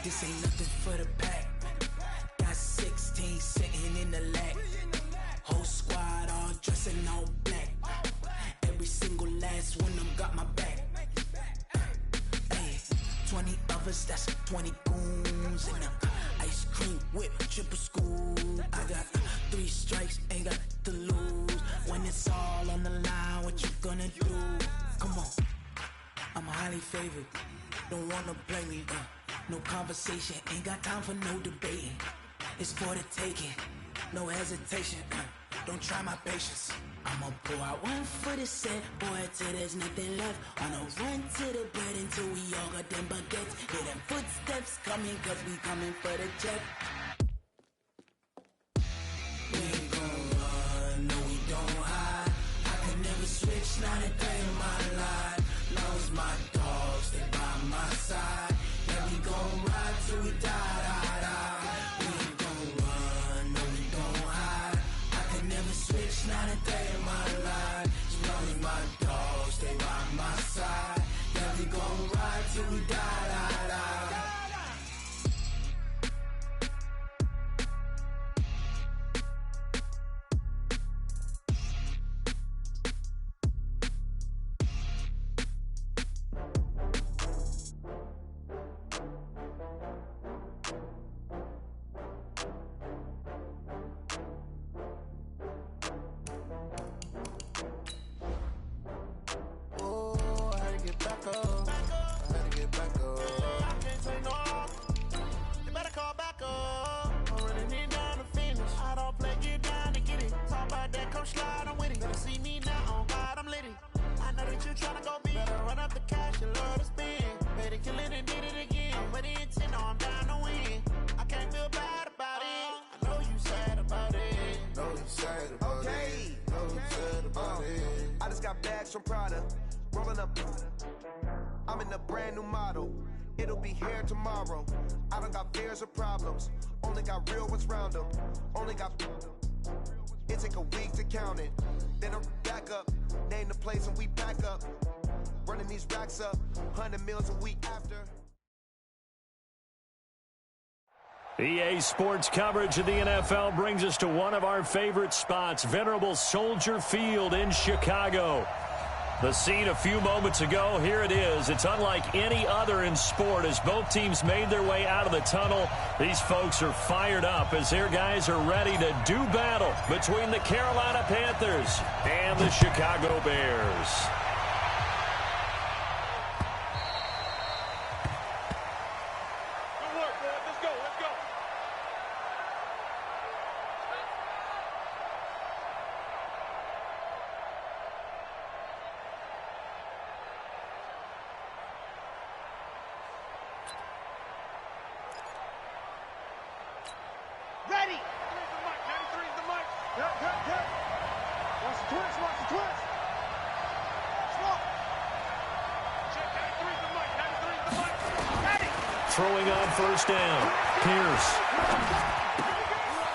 This ain't nothing for the pack. Got 16 sitting in the lag. Whole squad all dressing all black. Every single last one of them got my back. Hey, 20 of us, that's 20 goons in them. Ice cream whip, triple scoop. I got 3 strikes, ain't got to lose. When it's all on the line, what you gonna do? Come on, I'm highly favored. Don't wanna play me, no conversation, ain't got time for no debating. It's for the taking, no hesitation, don't try my patience. I'ma pour out one for the set, boy, till there's nothing left. On a run to the bread until we all got them baguettes. Hear them footsteps coming, cause we coming for the jet. We ain't gon' run, no we don't hide. I can never switch, not a day in my life. Long as my dogs stay by my side. Yeah, we gon' ride till we die, die, die. We ain't gon' run, no we don't hide. I can never switch, not a day in my life. As long as my dogs stay by my side. Yeah, we gon' ride till we die, die, die. From Prada, rolling up. I'm in a brand new model. It'll be here tomorrow. I don't got fears or problems. Only got real ones round them. Only got. It take a week to count it. Then I'm back up. Name the place and we back up. Running these racks up. 100 meals a week after. EA Sports coverage of the NFL brings us to one of our favorite spots, venerable Soldier Field in Chicago. The scene a few moments ago, here it is. It's unlike any other in sport as both teams made their way out of the tunnel. These folks are fired up as their guys are ready to do battle between the Carolina Panthers and the Chicago Bears. Throwing on first down. Pierce.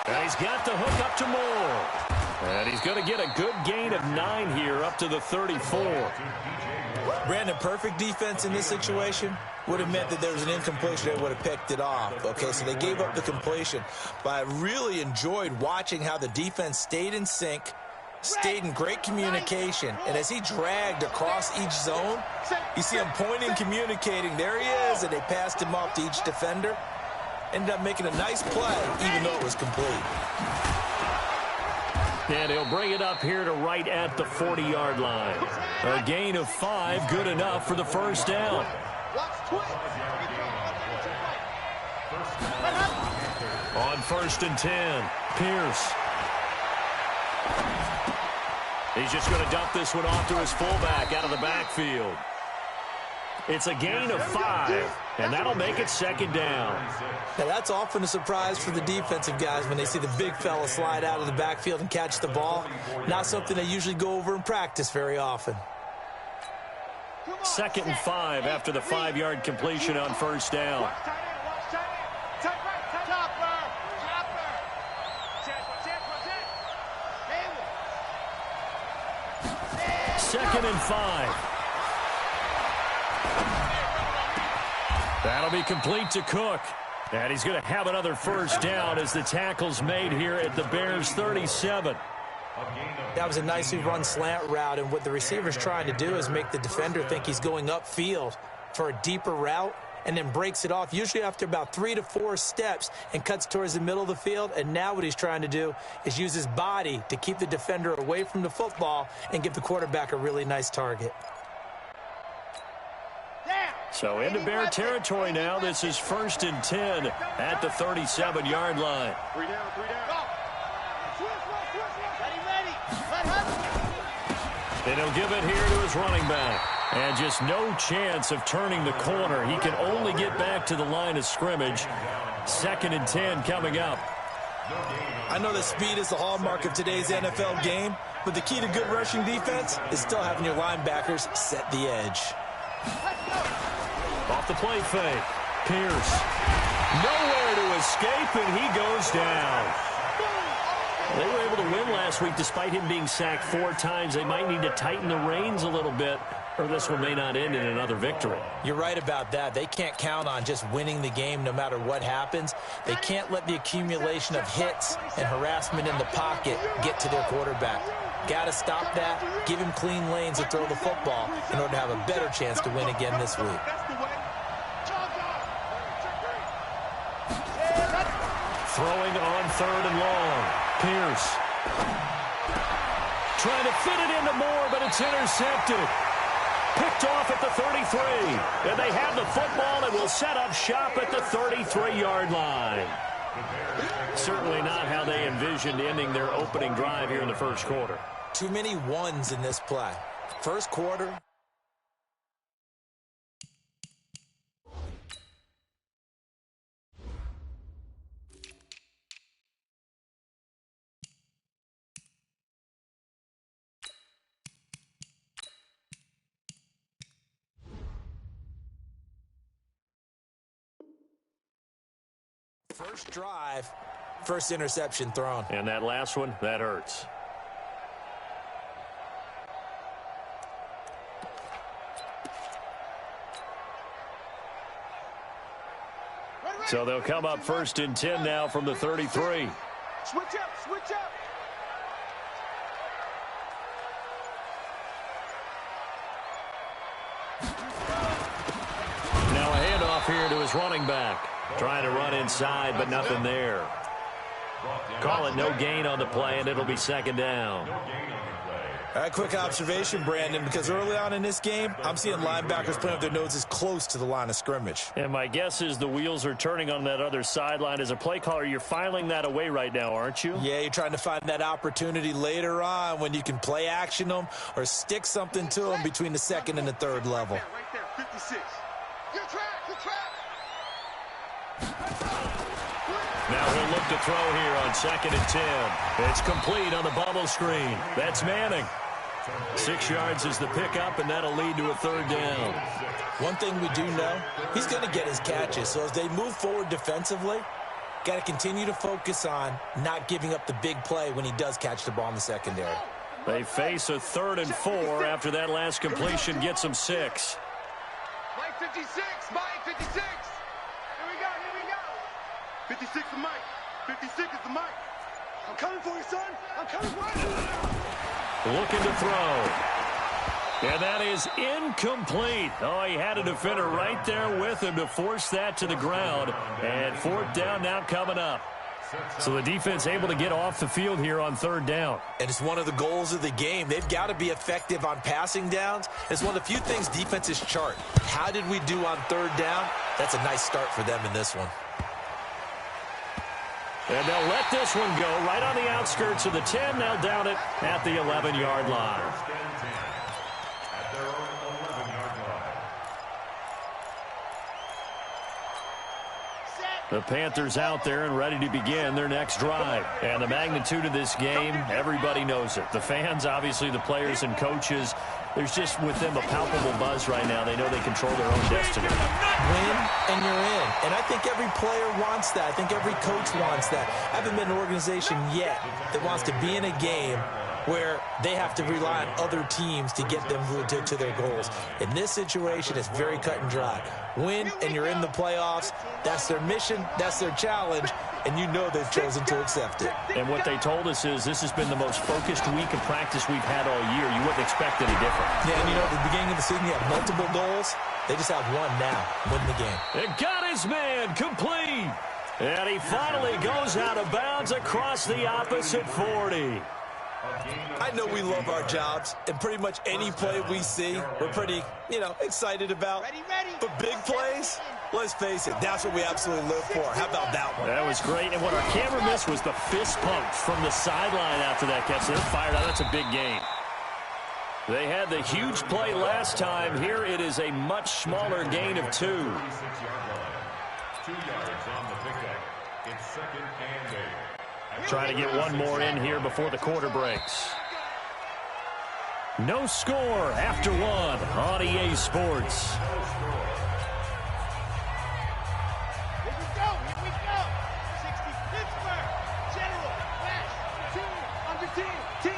And he's got the hook up to Moore. And he's going to get a good gain of 9 here up to the 34. Brandon, perfect defense in this situation would have meant that there was an incompletion that would have picked it off. Okay, so they gave up the completion. But I really enjoyed watching how the defense stayed in sync, stayed in great communication, and as he dragged across each zone, you see him pointing, communicating. There he is, and they passed him off to each defender. Ended up making a nice play, even though it was complete. And he'll bring it up here to right at the 40-yard line. A gain of 5, good enough for the first down. On 1st and 10, Pierce. He's just going to dump this one off to his fullback out of the backfield. It's a gain of 5, and that'll make it 2nd down. Now, that's often a surprise for the defensive guys when they see the big fella slide out of the backfield and catch the ball. Not something they usually go over in practice very often. 2nd and 5 after the 5-yard completion on first down. Second and 5. That'll be complete to Cook. And he's going to have another first down as the tackle's made here at the Bears' 37. That was a nicely run slant route, and what the receiver's trying to do is make the defender think he's going upfield for a deeper route, and then breaks it off, usually after about 3 to 4 steps, and cuts towards the middle of the field. And now what he's trying to do is use his body to keep the defender away from the football and give the quarterback a really nice target. So into Bear territory now. This is 1st and 10 at the 37-yard line. 3 down, 3 down. And he'll give it here to his running back. And just no chance of turning the corner. He can only get back to the line of scrimmage. 2nd and 10 coming up. I know that speed is the hallmark of today's NFL game, but the key to good rushing defense is still having your linebackers set the edge. Off the play fake. Pierce. Nowhere to escape, and he goes down. They were able to win last week despite him being sacked 4 times. They might need to tighten the reins a little bit, or this one may not end in another victory. You're right about that. They can't count on just winning the game no matter what happens. They can't let the accumulation of hits and harassment in the pocket get to their quarterback. Got to stop that, give him clean lanes to throw the football in order to have a better chance to win again this week. Throwing on 3rd and long. Pierce. Trying to fit it into Moore, but it's intercepted. Picked off at the 33. And they have the football and will set up shop at the 33-yard line. Certainly not how they envisioned ending their opening drive here in the first quarter. Too many ones in this play. First quarter. First drive, first interception thrown. And that last one, that hurts. So they'll come up 1st and 10 now from the 33. Switch up, switch up. Now a handoff here to his running back. Trying to run inside, but nothing there. Call it no gain on the play, and it'll be 2nd down. A quick observation, Brandon, because early on in this game, I'm seeing linebackers putting up their noses close to the line of scrimmage. And my guess is the wheels are turning on that other sideline. As a play caller, you're filing that away right now, aren't you? Yeah, you're trying to find that opportunity later on when you can play action them or stick something to them between the 2nd and the 3rd level. Right there, 56. Good track, good track. Now he'll look to throw here on 2nd and 10. It's complete on the bubble screen. That's Manning. 6 yards is the pickup, and that'll lead to a 3rd down. One thing we do know, he's going to get his catches. So as they move forward defensively, got to continue to focus on not giving up the big play when he does catch the ball in the secondary. They face a 3rd and 4 after that last completion gets them 6. Mike 56, Mike 56. Here we go, here we go. 56 is Mike. 56 is the Mike. I'm coming for you, son. I'm coming for you. Looking to throw. And that is incomplete. Oh, he had a defender right there with him to force that to the ground. And 4th down now coming up. So the defense able to get off the field here on 3rd down. And it's one of the goals of the game. They've got to be effective on passing downs. It's one of the few things defenses chart. How did we do on 3rd down? That's a nice start for them in this one. And they'll let this one go right on the outskirts of the 10. They'll down it at the 11-yard line. The Panthers out there and ready to begin their next drive. And the magnitude of this game, everybody knows it. The fans, obviously the players and coaches, there's just with them a palpable buzz right now. They know they control their own destiny. Win and you're in. And I think every player wants that. I think every coach wants that. I haven't been an organization yet that wants to be in a game where they have to rely on other teams to get them to their goals. In this situation, it's very cut and dry. Win, and you're in the playoffs. That's their mission. That's their challenge. And you know they've chosen to accept it. And what they told us is this has been the most focused week of practice we've had all year. You wouldn't expect any different. Yeah, and you know, at the beginning of the season, you have multiple goals. They just have one now, win the game. It got his man complete. And he finally goes out of bounds across the opposite 40. I know we love our jobs, and pretty much any play we see, we're pretty, excited about. But big plays, let's face it, that's what we absolutely live for. How about that one? That was great, and what our camera missed was the fist pump from the sideline after that catch. They're fired out. That's a big gain. They had the huge play last time. Here it is a much smaller gain of 2. 2 yards on the pickup. It's 2nd and 8. Trying to get one more in here before the quarter breaks. No score after 1 on EA Sports. Here we go. 60 Pittsburgh. General. Flash. 2. Under 10. 10.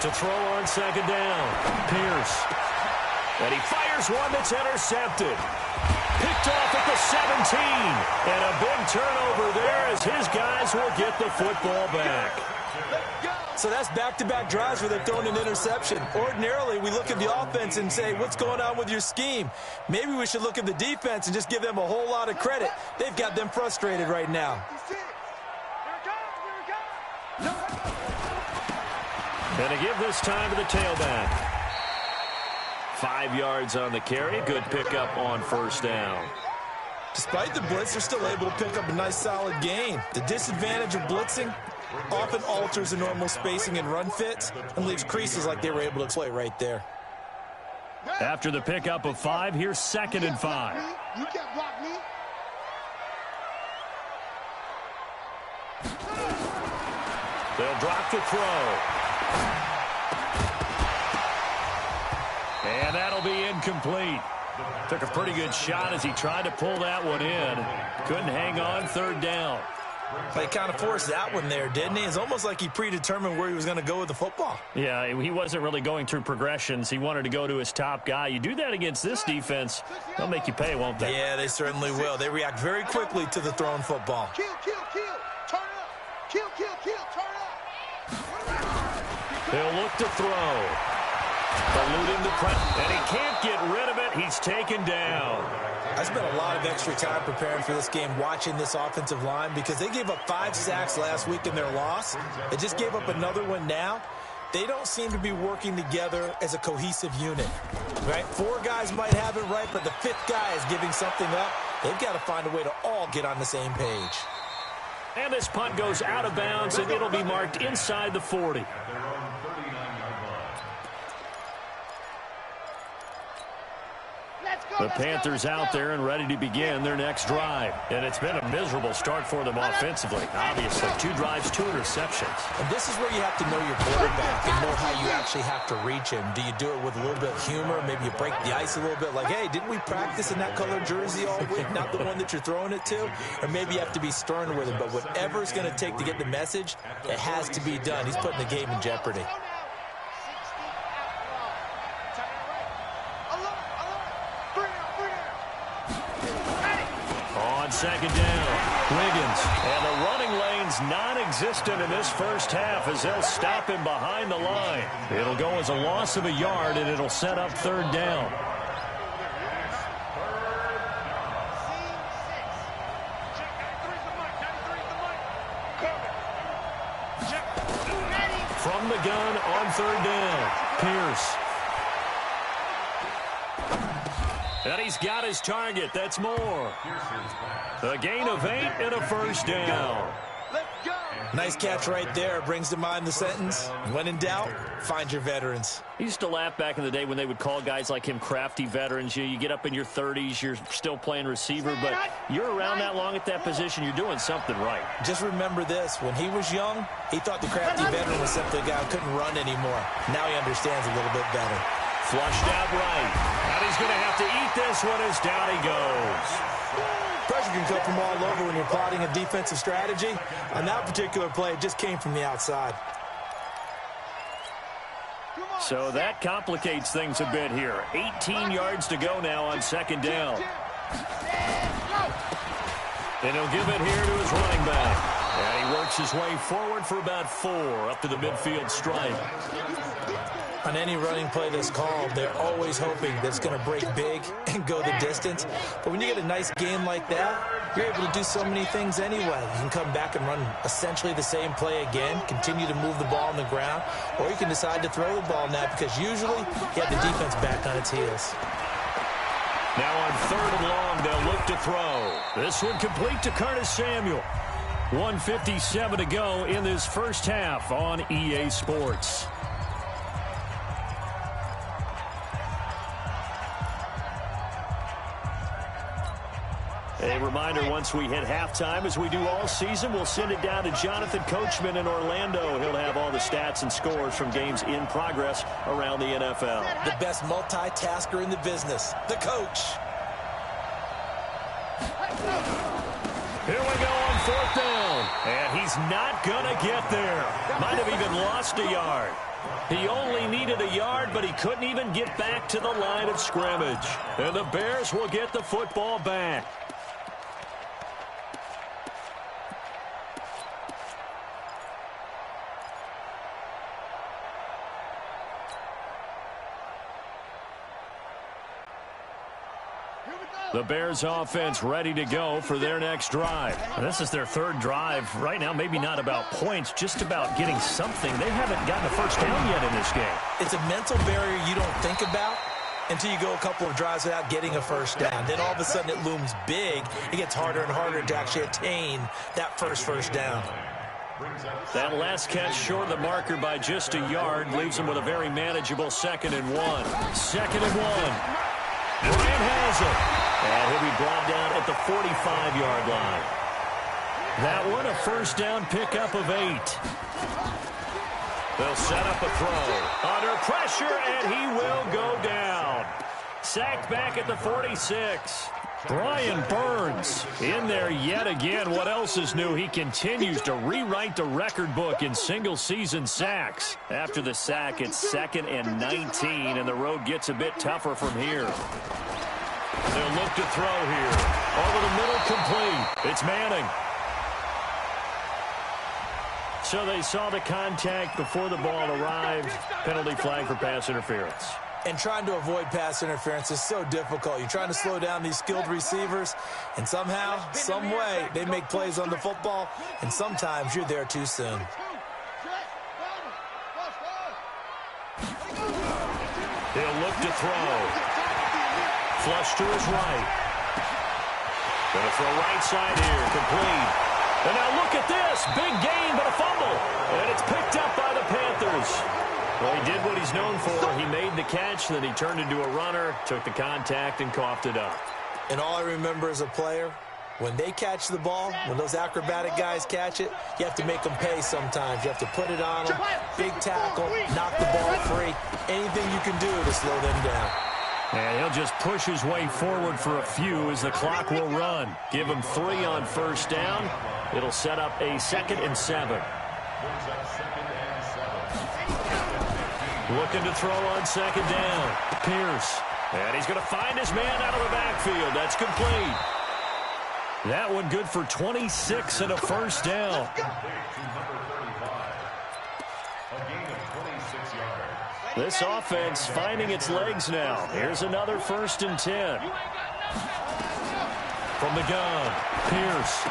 To throw on 2nd down. Pierce. And he fires one that's intercepted. Picked off at the 17. And a big turnover there as his guys will get the football back. So that's back-to-back drives where they've thrown an interception. Ordinarily, we look at the offense and say, what's going on with your scheme? Maybe we should look at the defense and just give them a whole lot of credit. They've got them frustrated right now. And to give this time to the tailback. 5 yards on the carry. Good pickup on 1st down. Despite the blitz, they're still able to pick up a nice solid gain. The disadvantage of blitzing often alters the normal spacing and run fits and leaves creases like they were able to play right there. After the pickup of 5, here's 2nd and 5. You can't block me. They'll drop to throw. And that'll be incomplete. Took a pretty good shot as he tried to pull that one in. Couldn't hang on 3rd down. They kind of forced that one there, didn't he? It's almost like he predetermined where he was going to go with the football. Yeah, he wasn't really going through progressions. He wanted to go to his top guy. You do that against this defense, they'll make you pay, won't they? Yeah, they certainly will. They react very quickly to the thrown football. Kill. Turn up. Kill. Turn up. He'll look to throw. Eluding the press, and he can't get rid of it. He's taken down. I spent a lot of extra time preparing for this game, watching this offensive line, because they gave up 5 sacks last week in their loss. They just gave up another one now. They don't seem to be working together as a cohesive unit, right? 4 guys might have it right, but the 5th guy is giving something up. They've got to find a way to all get on the same page. And this punt goes out of bounds, and it'll be marked inside the 40. The Panthers out there and ready to begin their next drive. And it's been a miserable start for them offensively. Obviously, 2 drives, 2 interceptions. And this is where you have to know your quarterback and know how you actually have to reach him. Do you do it with a little bit of humor? Maybe you break the ice a little bit like, hey, didn't we practice in that color jersey all week? Not the one that you're throwing it to? Or maybe you have to be stern with him. But whatever it's going to take to get the message, it has to be done. He's putting the game in jeopardy. On 2nd down, Wiggins. And the running lane's non-existent in this first half as they'll stop him behind the line. It'll go as a loss of a yard, and it'll set up 3rd down. From the gun on 3rd down, Pierce. And he's got his target. That's more. A gain of 8 and a 1st down. Nice catch right there. Brings to mind the sentence, when in doubt, find your veterans. I used to laugh back in the day when they would call guys like him crafty veterans. You get up in your 30s, you're still playing receiver, but you're around that long at that position, you're doing something right. Just remember this. When he was young, he thought the crafty veteran was simply a guy who couldn't run anymore. Now he understands a little bit better. Flushed out right. And he's going to have to eat this one as down he goes. Pressure can come from all over when you're plotting a defensive strategy. On that particular play, it just came from the outside. So that complicates things a bit here. 18 yards to go now on second down. And he'll give it here to his running back. And he works his way forward for about 4 up to the midfield stripe. On any running play that's called, they're always hoping that it's going to break big and go the distance. But when you get a nice game like that, you're able to do so many things anyway. You can come back and run essentially the same play again, continue to move the ball on the ground, or you can decide to throw the ball now because usually you have the defense back on its heels. Now on 3rd and long, they'll look to throw. This one complete to Curtis Samuel. 1:57 to go in this first half on EA Sports. A reminder, once we hit halftime, as we do all season, we'll send it down to Jonathan Coachman in Orlando. He'll have all the stats and scores from games in progress around the NFL. The best multitasker in the business, the coach. Here we go on 4th down. And he's not going to get there. Might have even lost a yard. He only needed a yard, but he couldn't even get back to the line of scrimmage. And the Bears will get the football back. The Bears offense ready to go for their next drive. And this is their 3rd drive. Right now, maybe not about points, just about getting something. They haven't gotten a first down yet in this game. It's a mental barrier you don't think about until you go a couple of drives without getting a first down. Then all of a sudden it looms big. It gets harder and harder to actually attain that first down. That last catch short of the marker by just a yard leaves them with a very manageable 2nd and 1. 2nd and 1. Bryant has it. And he'll be brought down at the 45-yard line. That one, a first down pickup of 8. They'll set up a throw. Under pressure, and he will go down. Sacked back at the 46. Brian Burns in there yet again. What else is new? He continues to rewrite the record book in single-season sacks. After the sack, it's 2nd and 19, and the road gets a bit tougher from here. They'll look to throw here. Over the middle, complete. It's Manning. So they saw the contact before the ball arrived. Penalty flag for pass interference. And trying to avoid pass interference is so difficult. You're trying to slow down these skilled receivers, and somehow, some way, they make plays on the football, and sometimes you're there too soon. He'll look to throw. Flush to his right. Going to throw right side here. Complete. And now look at this. Big gain, but a fumble. And it's picked up by the Panthers. Well, he did what he's known for. He made the catch, then he turned into a runner, took the contact, and coughed it up. And all I remember as a player, when they catch the ball, when those acrobatic guys catch it, you have to make them pay sometimes. You have to put it on them, big tackle, knock the ball free. Anything you can do to slow them down. And he'll just push his way forward for a few as the clock will run. Give him 3 on first down. It'll set up a 2nd and 7. Looking to throw on 2nd down. Pierce. And he's going to find his man out of the backfield. That's complete. That one good for 26 and a first down. This offense finding its legs now. Here's another 1st and 10. From the gun, Pierce.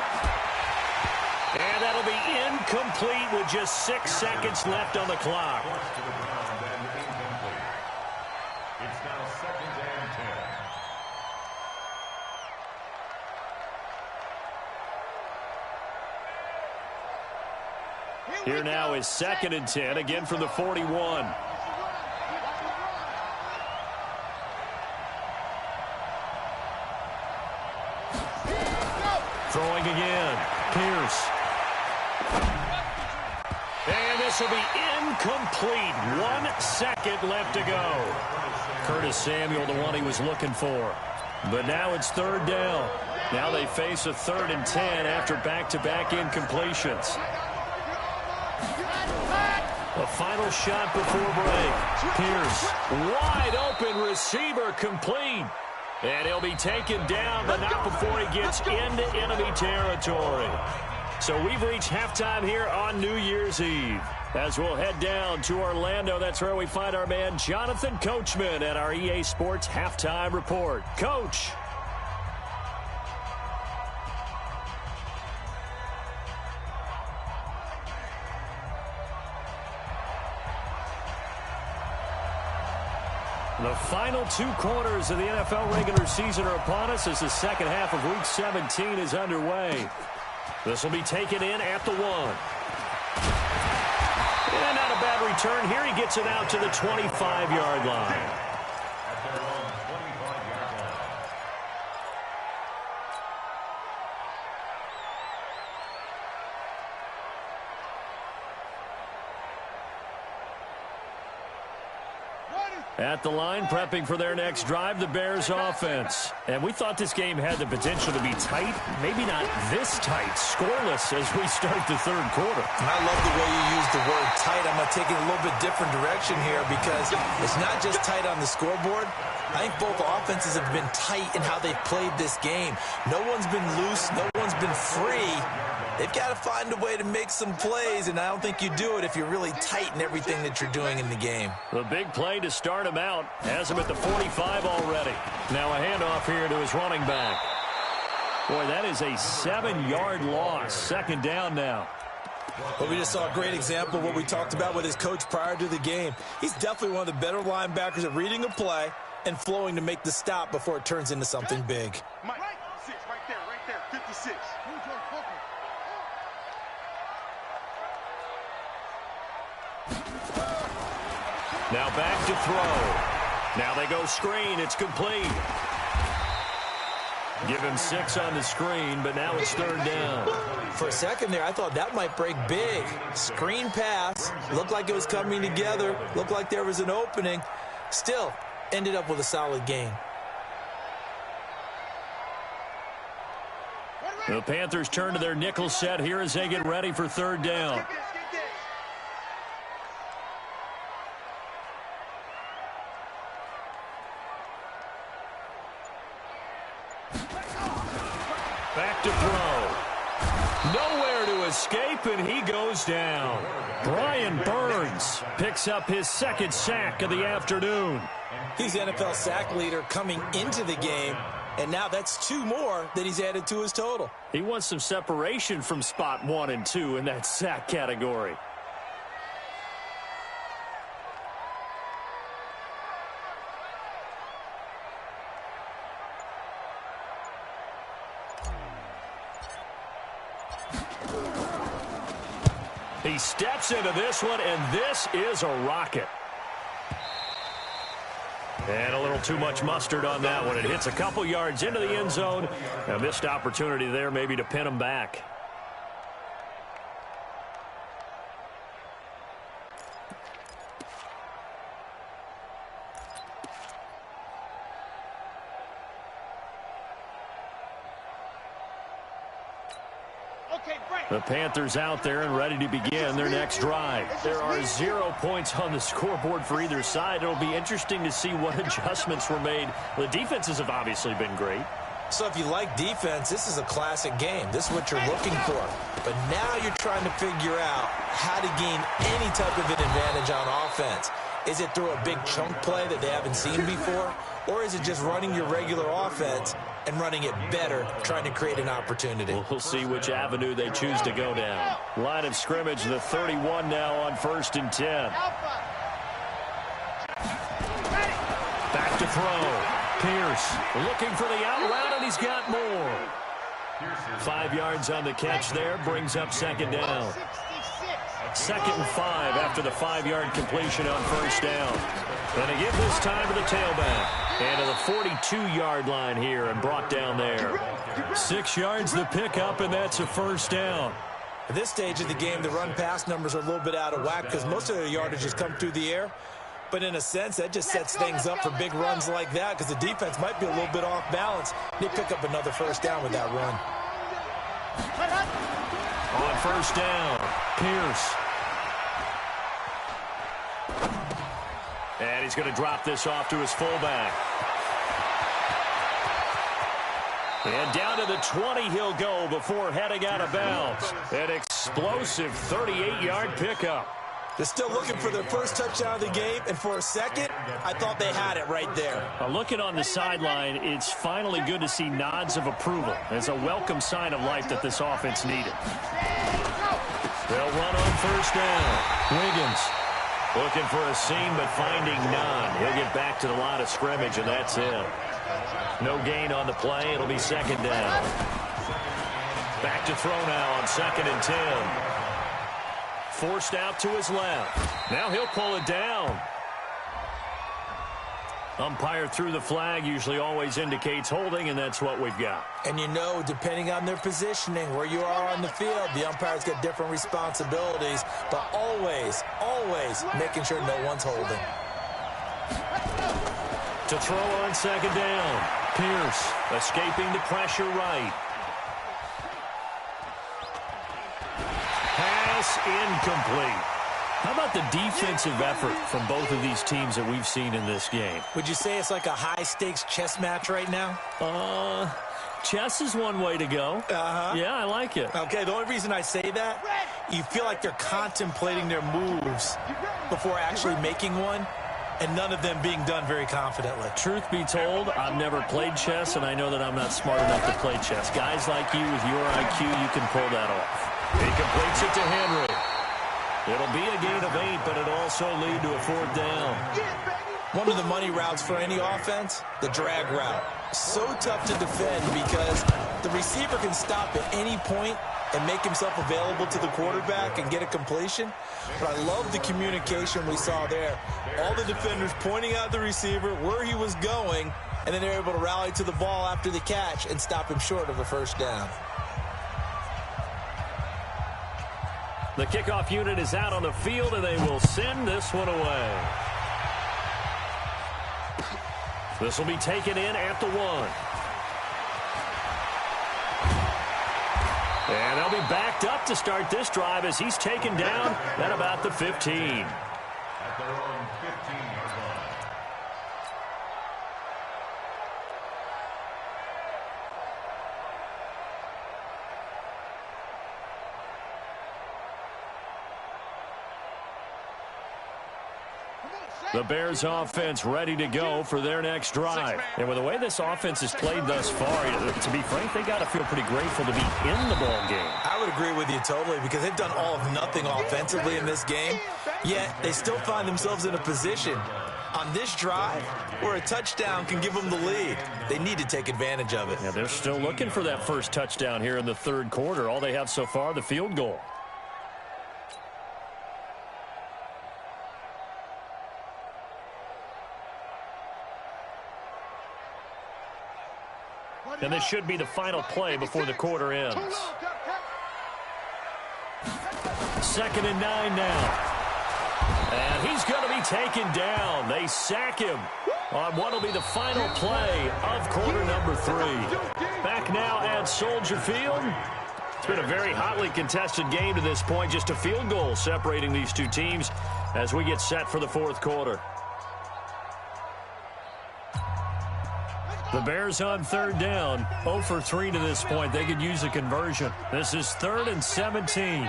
And that'll be incomplete with just 6 seconds left on the clock. It's now 2nd and 10. Here now is 2nd and 10, again from the 41. Throwing again. Pierce. And this will be incomplete. 1 second left to go. Curtis Samuel, the one he was looking for. But now it's 3rd down. Now they face a 3rd and 10 after back-to-back incompletions. A final shot before break. Pierce, wide open receiver, complete. And he'll be taken down, but not before he gets into enemy territory. So we've reached halftime here on New Year's Eve. As we'll head down to Orlando, that's where we find our man Jonathan Coachman at our EA Sports Halftime Report. Coach. The final 2 quarters of the NFL regular season are upon us as the second half of Week 17 is underway. This will be taken in at the 1. And not a bad return. Here he gets it out to the 25-yard line. At the line, prepping for their next drive, the Bears offense. And we thought this game had the potential to be tight. Maybe not this tight, scoreless as we start the 3rd quarter. I love the way you use the word tight. I'm going to take it a little bit different direction here because it's not just tight on the scoreboard. I think both offenses have been tight in how they've played this game. No one's been loose. No one's been free. They've got to find a way to make some plays, and I don't think you do it if you're really tight in everything that you're doing in the game. The big play to start him out. Has him at the 45 already. Now a handoff here to his running back. Boy, that is a 7-yard loss. 2nd down now. Well, we just saw a great example of what we talked about with his coach prior to the game. He's definitely one of the better linebackers at reading a play and flowing to make the stop before it turns into something big. Mike, 6, right there, 56. Now back to throw. Now they go screen. It's complete. Give him 6 on the screen, but now it's 3rd down. For a second there, I thought that might break big. Screen pass. Looked like it was coming together. Looked like there was an opening. Still, ended up with a solid gain. The Panthers turn to their nickel set here as they get ready for 3rd down. Back to throw. Nowhere to escape, and he goes down. Brian Burns picks up his 2nd sack of the afternoon. He's the NFL sack leader coming into the game, and now that's 2 more that he's added to his total. He wants some separation from spot 1 and 2 in that sack category. He steps into this one, and this is a rocket. And a little too much mustard on that one. It hits a couple yards into the end zone. A missed opportunity there maybe to pin him back. The Panthers out there and ready to begin their next drive. There are 0 points on the scoreboard for either side. It'll be interesting to see what adjustments were made. The defenses have obviously been great. So if you like defense, this is a classic game. This is what you're looking for. But now you're trying to figure out how to gain any type of an advantage on offense. Is it through a big chunk play that they haven't seen before? Or is it just running your regular offense and running it better, trying to create an opportunity? We'll see which avenue they choose to go down. Line of scrimmage, the 31 now on 1st and 10. Back to throw. Pierce looking for the out route, and he's got more. 5 yards on the catch there, brings up 2nd down. 2nd and 5 after the 5-yard completion on 1st down. And they give this time to the tailback. And to the 42-yard line here and brought down there. 6 yards the pickup, and that's a 1st down. At this stage of the game, the run-pass numbers are a little bit out of whack because most of their yardage has come through the air. But in a sense, that just sets things up for big runs like that because the defense might be a little bit off balance. They pick up another first down with that run. On first down, Pierce. And he's going to drop this off to his fullback. And down to the 20 he'll go before heading out of bounds. An explosive 38-yard pickup. They're still looking for their first touchdown of the game, and for a second, I thought they had it right there. Looking on the sideline, it's finally good to see nods of approval. It's a welcome sign of life that this offense needed. They'll run on first down. Wiggins looking for a seam, but finding none. He'll get back to the line of scrimmage, and that's it. No gain on the play. It'll be second down. Back to throw now on 2nd and 10. Forced out to his left. Now he'll pull it down. Umpire threw the flag, usually always indicates holding, and that's what we've got. And you know, depending on their positioning, where you are on the field, the umpires get different responsibilities, but always, always making sure no one's holding. To throw on second down, Pierce escaping the pressure right. Pass incomplete. How about the defensive effort from both of these teams that we've seen in this game? Would you say it's like a high-stakes chess match right now? Chess is one way to go. Yeah, I like it. Okay, the only reason I say that, you feel like they're contemplating their moves before actually making one, and none of them being done very confidently. Truth be told, I've never played chess, and I know that I'm not smart enough to play chess. Guys like you with your IQ, you can pull that off. He completes it to Henry. It'll be a gain of 8, but it'll also lead to a 4th down. One of the money routes for any offense, the drag route. So tough to defend because the receiver can stop at any point and make himself available to the quarterback and get a completion. But I love the communication we saw there. All the defenders pointing out the receiver, where he was going, and then they're able to rally to the ball after the catch and stop him short of a first down. The kickoff unit is out on the field, and they will send this one away. This will be taken in at the 1. And they'll be backed up to start this drive as he's taken down at about the 15. At their own 15-yard line. The Bears offense ready to go for their next drive. And with the way this offense has played thus far, to be frank, they got to feel pretty grateful to be in the ball game. I would agree with you totally because they've done all of nothing offensively in this game, yet they still find themselves in a position on this drive where a touchdown can give them the lead. They need to take advantage of it. Yeah, they're still looking for that first touchdown here in the 3rd quarter. All they have so far, the field goal. And this should be the final play before the quarter ends. 2nd and 9 now. And he's going to be taken down. They sack him on what will be the final play of quarter number 3. Back now at Soldier Field. It's been a very hotly contested game to this point. Just a field goal separating these two teams as we get set for the 4th quarter. The Bears on 3rd down, 0 for 3 to this point. They could use a conversion. This is 3rd and 17.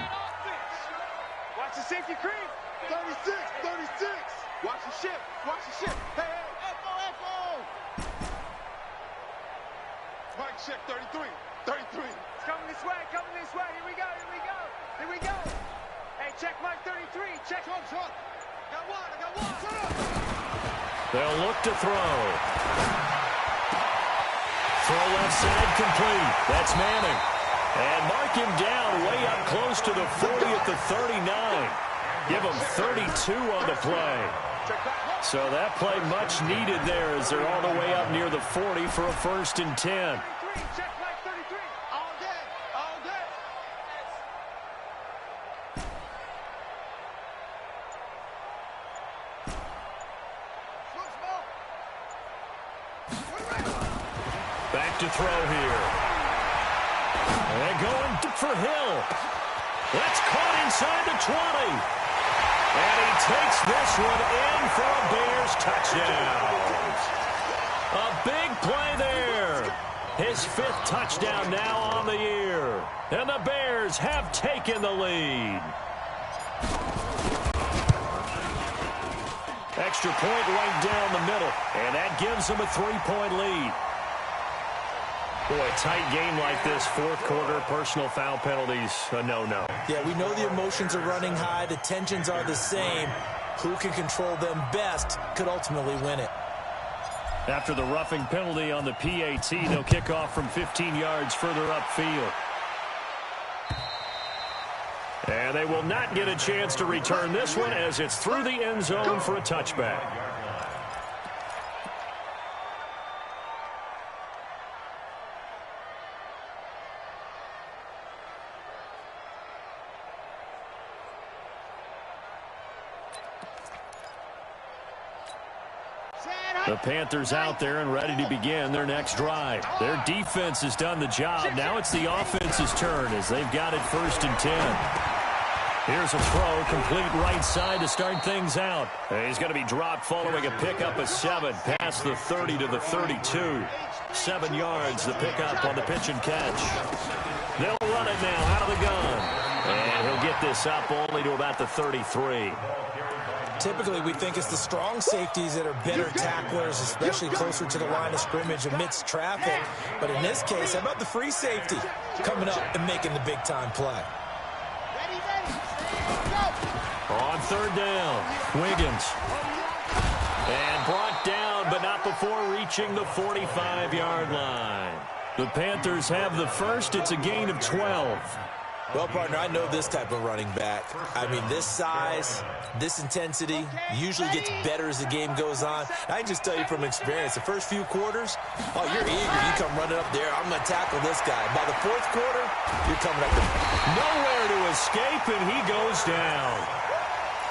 Watch the safety creep. 36, 36. Watch the ship. Watch the ship. Hey, hey. Echo. Mike, check 33. 33. It's coming this way. Coming this way. Here we go. Here we go. Here we go. Hey, check Mike 33. Check. Got one. I got one. Shut up. They'll look to throw. Throw left side complete. That's Manning. And mark him down way up close to the 40 at the 39. Give him 32 on the play. So that play much needed there as they're all the way up near the 40 for a 1st and 10. Check Mike 33. All day. All day. to throw here. And going for Hill. That's caught inside the 20. And he takes this one in for a Bears touchdown. A big play there. His 5th touchdown now on the year. And the Bears have taken the lead. Extra point right down the middle. And that gives them a 3-point lead. Boy, tight game like this, 4th quarter, personal foul penalties, a no-no. Yeah, we know the emotions are running high. The tensions are the same. Who can control them best could ultimately win it. After the roughing penalty on the PAT, they'll kick off from 15 yards further upfield. And they will not get a chance to return this one as it's through the end zone for a touchback. The Panthers out there and ready to begin their next drive. Their defense has done the job. Now it's the offense's turn as they've got it 1st and 10. Here's a throw, complete right side to start things out. He's going to be dropped following a pickup of 7 past the 30 to the 32. 7 yards, the pickup on the pitch and catch. They'll run it now out of the gun. And he'll get this up only to about the 33. Typically, we think it's the strong safeties that are better tacklers, especially closer to the line of scrimmage amidst traffic. But in this case, how about the free safety coming up and making the big-time play? On 3rd down, Wiggins. And brought down, but not before reaching the 45-yard line. The Panthers have the first. It's a gain of 12. Well, partner, I know this type of running back. I mean, this size, this intensity usually gets better as the game goes on. I can just tell you from experience, the first few quarters, oh, you're eager. You come running up there. I'm going to tackle this guy. By the 4th quarter, you're coming up there. Nowhere to escape, and he goes down.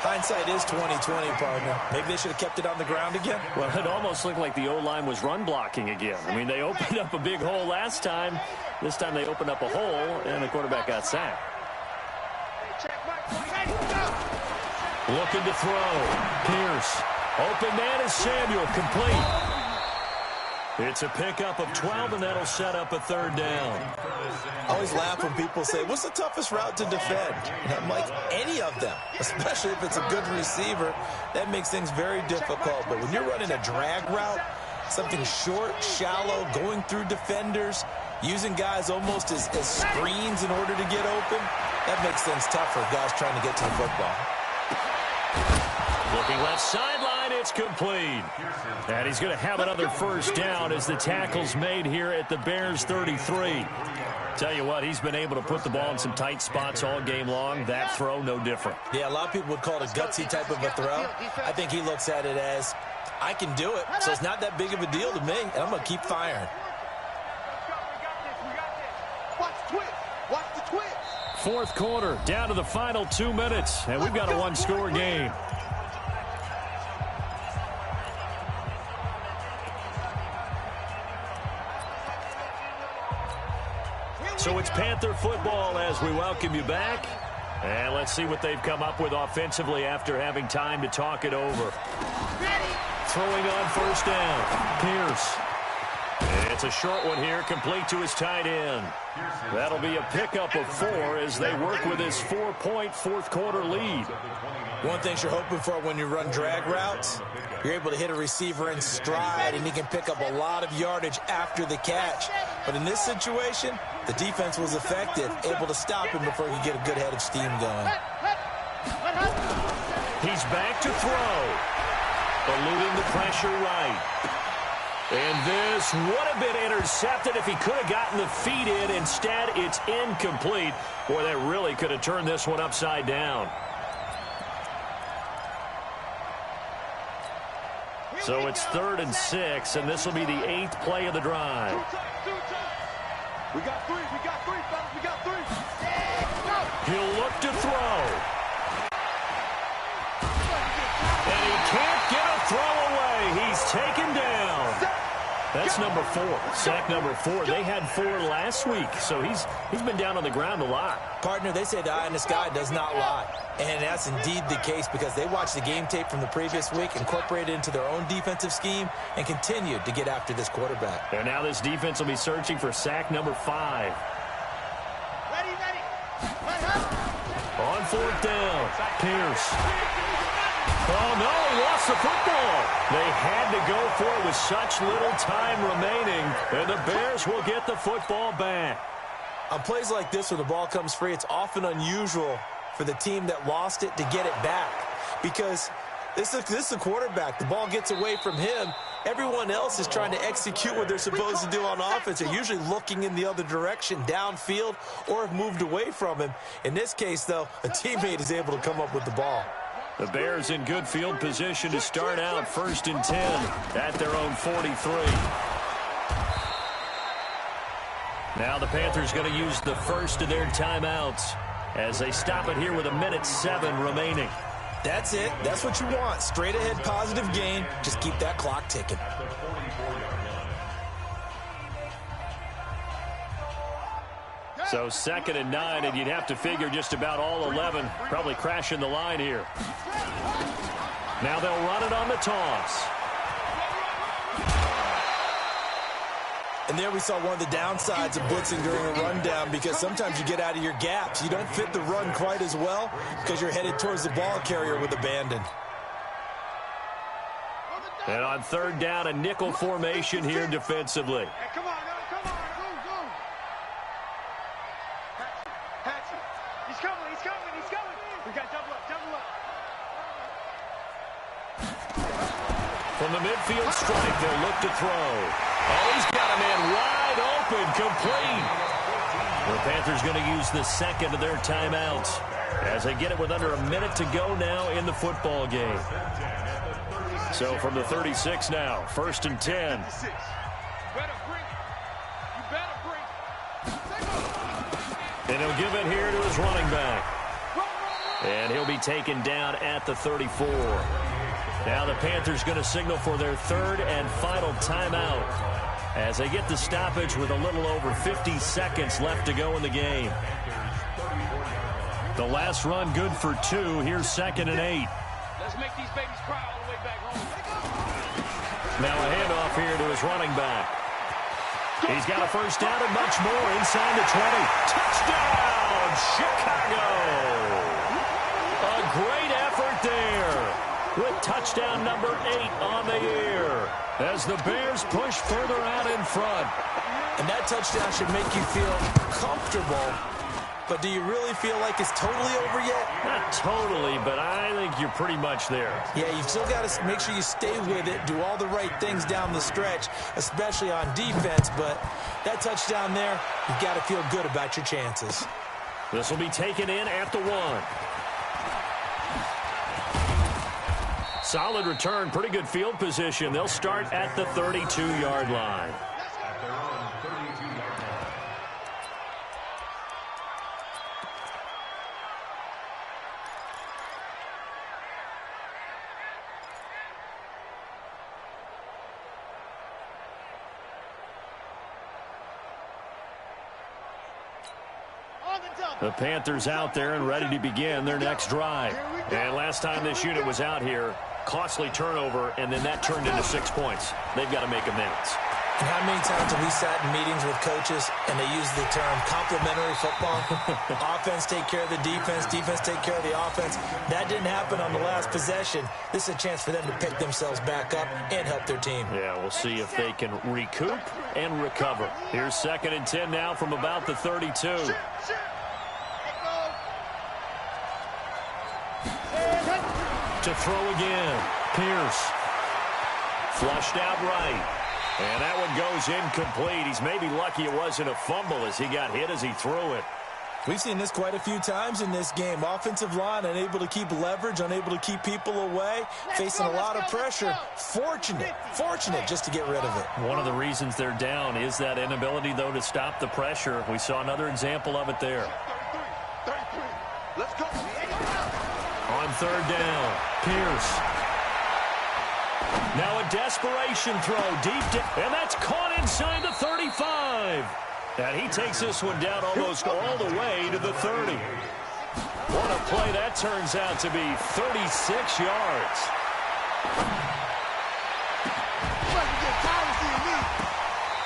Hindsight is 20/20, partner. Maybe they should have kept it on the ground again. Well, it almost looked like the O-line was run blocking again. I mean, they opened up a big hole last time. This time they opened up a hole, and the quarterback got sacked. Looking to throw. Pierce. Open man is Samuel. Complete. It's a pickup of 12, and that'll set up a 3rd down. I always laugh when people say, what's the toughest route to defend? And I'm like, any of them, especially if it's a good receiver. That makes things very difficult. But when you're running a drag route, something short, shallow, going through defenders, using guys almost as screens in order to get open, that makes things tough for guys trying to get to the football. Looking left sideline, it's complete. And he's going to have another 1st down as the tackle's made here at the Bears 33. Tell you what, he's been able to put the ball in some tight spots all game long. That throw, no different. Yeah, a lot of people would call it a gutsy type of a throw. I think he looks at it as, I can do it, so it's not that big of a deal to me, and I'm going to keep firing. Watch the twist. Watch the twist. 4th quarter, down to the final 2 minutes, and we've got a 1-score game. So it's Panther football as we welcome you back. And let's see what they've come up with offensively after having time to talk it over. Throwing on 1st down. Pierce. It's a short one here, complete to his tight end. That'll be a pickup of 4 as they work with his 4-point 4th quarter lead. One thing you're hoping for when you run drag routes, you're able to hit a receiver in stride, and he can pick up a lot of yardage after the catch. But in this situation, the defense was effective, able to stop him before he could get a good head of steam going. He's back to throw. Eluding the pressure right. And this would have been intercepted if he could have gotten the feet in. Instead, it's incomplete. Boy, that really could have turned this one upside down. So it's 3rd and 6, and this will be the 8th play of the drive. We got 3, fellas, we got 3. He'll look to throw. And he can't get a throw away. He's taken down. That's That's number 4. Sack number 4. They had 4 last week, so he's been down on the ground a lot. Partner, they say the eye in the sky does not lie. And that's indeed the case because they watched the game tape from the previous week, incorporated it into their own defensive scheme, and continued to get after this quarterback. And now this defense will be searching for sack number 5. Ready. On 4th down, Pierce. Oh, no, he lost the football. They had to go for it with such little time remaining, and the Bears will get the football back. On plays like this, when the ball comes free, it's often unusual for the team that lost it to get it back because this is the quarterback. The ball gets away from him. Everyone else is trying to execute what they're supposed to do on offense. They're usually looking in the other direction, downfield, or have moved away from him. In this case, though, a teammate is able to come up with the ball. The Bears in good field position to start out 1st and 10 at their own 43. Now the Panthers going to use the first of their timeouts as they stop it here with 1:07 remaining. That's it. That's what you want. Straight ahead positive gain. Just keep that clock ticking. So 2nd and 9, and you'd have to figure just about all 11 probably crashing the line here. Now they'll run it on the toss. And there we saw one of the downsides of blitzing during a rundown because sometimes you get out of your gaps. You don't fit the run quite as well because you're headed towards the ball carrier with abandon. And on 3rd down, a nickel formation here defensively. Hey, come on, go. Patchy. He's coming. We got double up. From the midfield stripe, they'll look to throw. Oh, he's got a man wide open, complete. The Panthers going to use the second of their timeouts as they get it with under a minute to go now in the football game. So from the 36 now, 1st and 10. And he'll give it here to his running back. And he'll be taken down at the 34. Now the Panthers going to signal for their 3rd and final timeout as they get the stoppage with a little over 50 seconds left to go in the game. The last run good for 2. Here's 2nd and 8. Let's make these babies cry all the way back home. Now a handoff here to his running back. He's got a first down and much more inside the 20. Touchdown, Chicago! A great effort there with touchdown number 8 on the year as the Bears push further out in front. And that touchdown should make you feel comfortable. But do you really feel like it's totally over yet? Not totally, but I think you're pretty much there. Yeah, you've still got to make sure you stay with it, do all the right things down the stretch, especially on defense. But that touchdown there, you've got to feel good about your chances. This will be taken in at the 1. Solid return, pretty good field position. They'll start at the 32-yard line. The Panthers out there and ready to begin their next drive. And last time this unit was out here, costly turnover, and then that turned into 6 points. They've got to make amends. And how many times have we sat in meetings with coaches and they use the term complementary football? Offense take care of the defense, defense take care of the offense. That didn't happen on the last possession. This is a chance for them to pick themselves back up and help their team. Yeah, we'll see if they can recoup and recover. Here's 2nd and 10 now from about the 32. To throw again. Pierce. Flushed out right. And that one goes incomplete. He's maybe lucky it wasn't a fumble as he got hit as he threw it. We've seen this quite a few times in this game. Offensive line unable to keep leverage, unable to keep people away, facing a lot of pressure. Fortunate just to get rid of it. One of the reasons they're down is that inability, though, to stop the pressure. We saw another example of it there. 33. Let's go. On 3rd down, Pierce. Now a desperation throw deep down, and that's caught inside the 35. And he takes this one down almost all the way to the 30. What a play that turns out to be, 36 yards.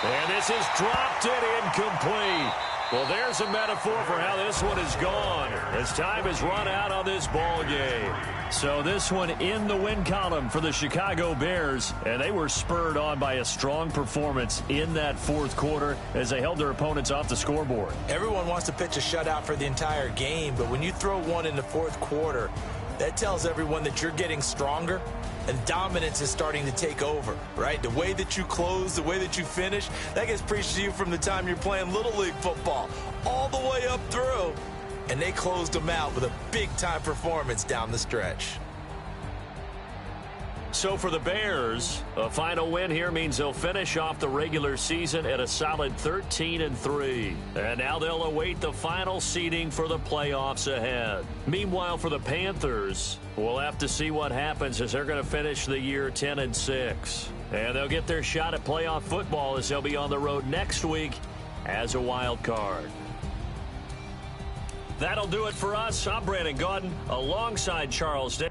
And this is dropped and incomplete. Well, there's a metaphor for how this one is gone as time has run out on this ball game. So this one in the win column for the Chicago Bears, and they were spurred on by a strong performance in that fourth quarter as they held their opponents off the scoreboard. Everyone wants to pitch a shutout for the entire game, but when you throw one in the fourth quarter, that tells everyone that you're getting stronger and dominance is starting to take over, right? The way that you close, the way that you finish, that gets preached to you from the time you're playing Little League football all the way up through. And they closed them out with a big-time performance down the stretch. So for the Bears, a final win here means they'll finish off the regular season at a solid 13-3. And now they'll await the final seeding for the playoffs ahead. Meanwhile, for the Panthers, we'll have to see what happens as they're going to finish the year 10-6. And they'll get their shot at playoff football as they'll be on the road next week as a wild card. That'll do it for us. I'm Brandon Gaudin alongside Charles Day.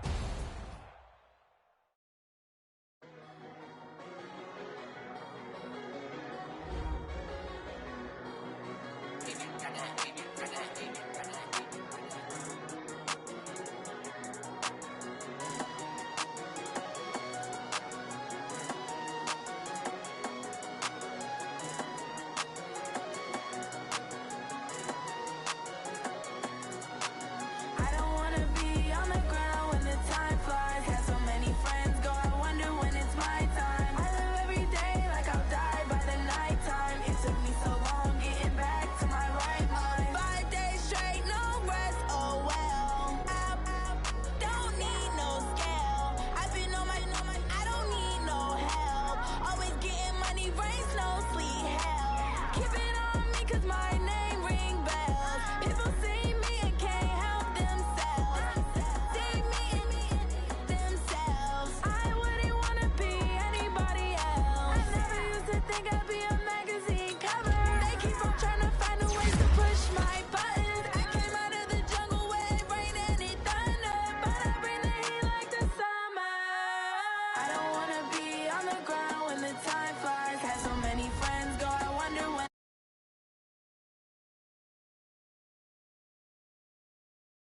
Time